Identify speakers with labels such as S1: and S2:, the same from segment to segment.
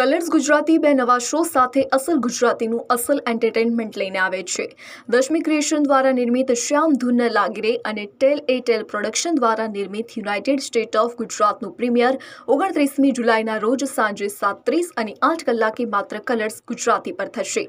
S1: Colours Gujarati બે નવા show સાથે અસલ ગુજરાતીનું અસલ એન્ટરટેનમેન્ટ લઈને આવે છે। દશમી ક્રિએશન દ્વારા નિર્મિત શ્યામ ધૂન લાગી રે અને ટેલ એ ટેલ પ્રોડક્શન દ્વારા નિર્મિત યુનાઇટેડ સ્ટેટ ઓફ ગુજરાતનું પ્રીમિયર 29મી જુલાઈના રોજ સાંજે 7:30 અને 8 કલાકે માત્ર કલર્સ ગુજરાતી પર થશે।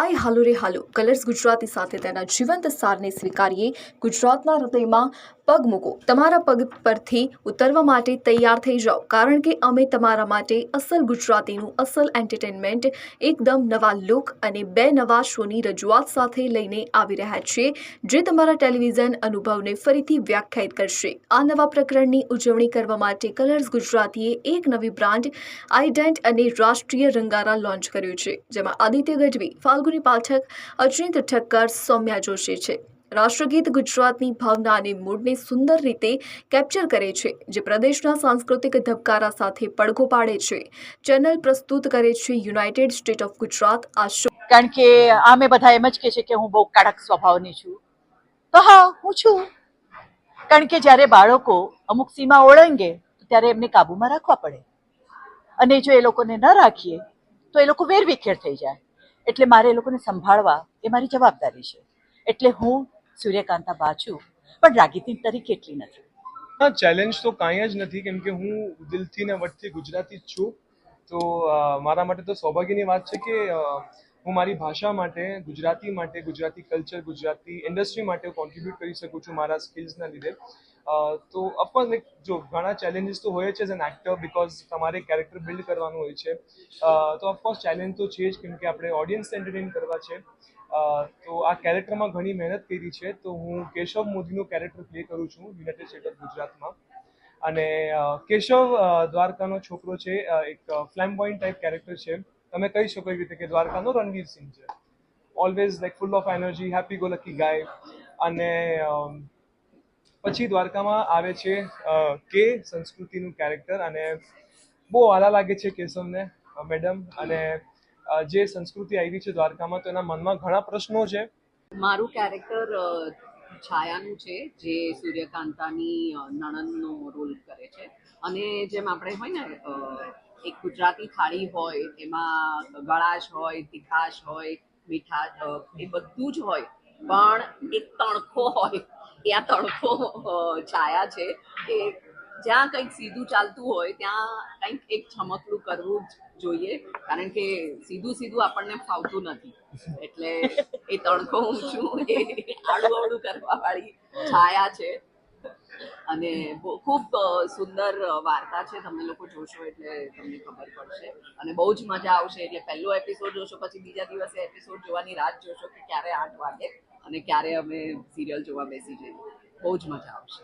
S1: આય હાલો રે હાલો કલર્સ ગુજરાતી સાથે તેના જીવંત સારને સ્વીકારીએ। ગુજરાતના હૃદયમાં પગ મૂકો, તમારા પગ પરથી ઉતરવા માટે તૈયાર થઈ જાઓ, કારણ કે અમે તમારા માટે અસલ ગુજરાતીનું અસલ એન્ટરટેનમેન્ટ એકદમ નવા લુક અને બે નવા શોની રજૂઆત સાથે લઈને આવી રહ્યા છીએ, જે તમારા ટેલિવિઝન અનુભવને ફરીથી વ્યાખ્યાયિત કરશે। આ નવા પ્રકરણની ઉજવણી કરવા માટે કલર્સ ગુજરાતીએ એક નવી બ્રાન્ડ આઇડેન્ટ અને રાષ્ટ્રીય રંગારા લોન્ચ કર્યું છે, જેમાં આદિત્ય ગઢવી, ફાલ્ગુની પાઠક, અચિંત ઠક્કર, સૌમ્યા જોશી છે। રાષ્ટ્રગીત ગુજરાતની ભાવના અને મૂડને સુંદર રીતે કેપ્ચર કરે છે, જે પ્રદેશના સાંસ્કૃતિક ધબકારા સાથે પડઘો પાડે છે। ચેનલ પ્રસ્તુત કરે છે યુનાઇટેડ સ્ટેટ ઓફ ગુજરાત। આ શો
S2: કારણ કે આમે બધા એમ જ કહે છે કે હું બહુ કડક સ્વભાવની છું, તો હા હું છું। કારણ કે જ્યારે બાળકો અમુક સીમા ઓળંગે ત્યારે એમને કાબુમાં રાખવા પડે, અને જો એ લોકોને ન રાખીએ તો એ લોકો વેરવિખેર થઈ જાય, એટલે મારે એ લોકોને સંભાળવા એ મારી જવાબદારી છે। એટલે હું સૂર્યકાંતા બા છું, પણ રાગીની તરીકે એટલી નથી।
S3: હા, ચેલેન્જ તો કાંઈ જ નથી, કેમ કે હું દિલથી ને વટથી ગુજરાતી જ છું। તો મારા માટે તો સૌભાગ્યની વાત છે કે હું મારી ભાષા માટે, ગુજરાતી કલ્ચર, ગુજરાતી ઇન્ડસ્ટ્રી માટે કોન્ટ્રીબ્યુટ કરી શકું છું મારા સ્કિલ્સના લીધે। તો ઓફકોર્સ લાઈક જો ઘણા ચેલેન્જીસ તો હોય છે એઝ એન એક્ટર, બિકોઝ તમારે કેરેક્ટર બિલ્ડ કરવાનું હોય છે। તો ઓફકોર્સ ચેલેન્જ તો છે જ, કેમ કે આપણે ઓડિયન્સને એન્ટરટેન કરવા છે। તો આ કેરેક્ટરમાં ઘણી મહેનત કરી છે। તો હું કેશવ મોદીનું કેરેક્ટર પ્લે કરું છું યુનાઇટેડ સ્ટેટ ઓફ ગુજરાતમાં, અને કેશવ દ્વારકાનો છોકરો છે, એક ફ્લેમ્બોયન્ટ ટાઈપ કેરેક્ટર છે। તમે કહી શકો એવી રીતે કે દ્વારકાનો રણવીર સિંહ છે, always like full of energy, happy go lucky guy. અને પછી દ્વારકામાં આવે છે કે સંસ્કૃતિનું કેરેક્ટર, અને બહુ આલા લાગે છે કેશવને મેડમ, અને જે સંસ્કૃતિ આવી છે દ્વારકામાં, તો એના મનમાં ઘણા પ્રશ્નો છે।
S4: મારું કેરેક્ટર છાયાનું છે, જે સૂર્યકાંતાની નણંદનો રોલ કરે છે। અને જેમ આપણે હોય ને એક ગુજરાતી થાળી હોય, એમાં ગળાશ હોય, તીખાશ હોય, મીઠાશ, એ બધું જ હોય, પણ એક તણખો હોય। એ આ તણખો છાયા છે કે જ્યાં કંઈક સીધું ચાલતું હોય ત્યાં કંઈક એક ચમકલું કરવું જ જોઈએ, કારણ કે સીધું આપણને ફાવતું નથી। એટલે એ તણખો હું છું, એ આડું કરવા વાળી છાયા છે। અને ખૂબ સુંદર વાર્તા છે, તમે લોકો જોશો એટલે તમને ખબર પડશે, અને બહુ જ મજા આવશે। એટલે પહેલો એપિસોડ જોશો, પછી બીજા દિવસે એપિસોડ જોવાની રાહ જોશો કે ક્યારે 8 વાગે અને ક્યારે અમે સિરિયલ જોવા બેસી જઈએ। બહુ જ મજા આવશે।